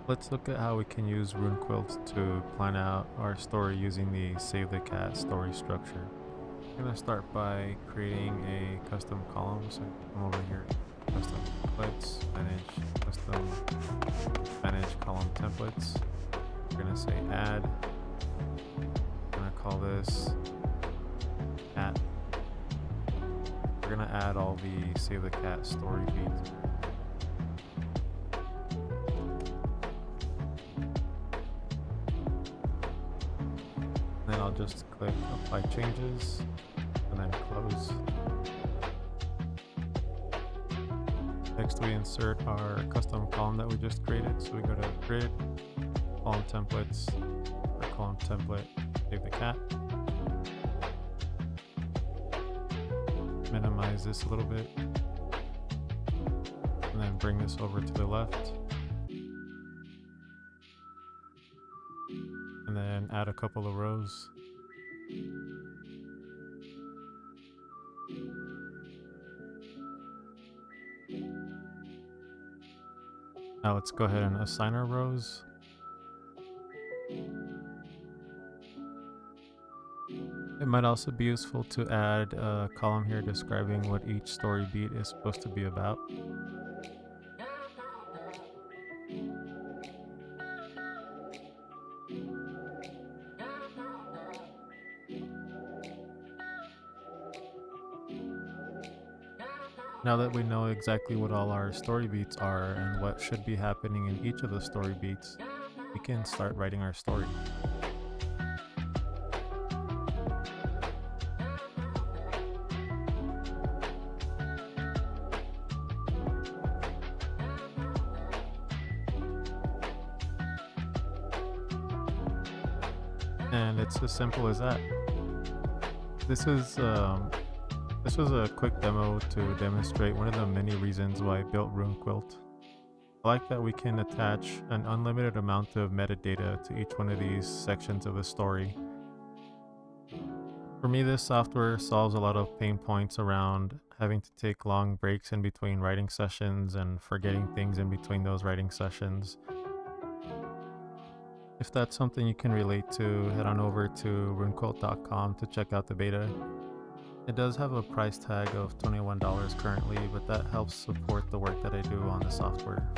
Let's look at how we can use RuneQuilt to plan out our story using the Save the Cat story structure. I'm going to start by creating a custom column. So come over here, custom templates, manage column templates. We're going to say add. I'm going to call this cat. We're going to add all the Save the Cat story beats. Then I'll just click apply changes and then close. Next we insert our custom column that we just created. So we go to grid, column templates, or column template, save the cat. Minimize this a little bit. And then bring this over to the left. And then add a couple of rows. Now let's go ahead and assign our rows. It might also be useful to add a column here describing what each story beat is supposed to be about. Now that we know exactly what all our story beats are and what should be happening in each of the story beats, we can start writing our story. And it's as simple as that. This was a quick demo to demonstrate one of the many reasons why I built RuneQuilt. I like that we can attach an unlimited amount of metadata to each one of these sections of the story. For me, this software solves a lot of pain points around having to take long breaks in between writing sessions and forgetting things in between those writing sessions. If that's something you can relate to, head on over to runequilt.com to check out the beta. It does have a price tag of $21 currently, but that helps support the work that I do on the software.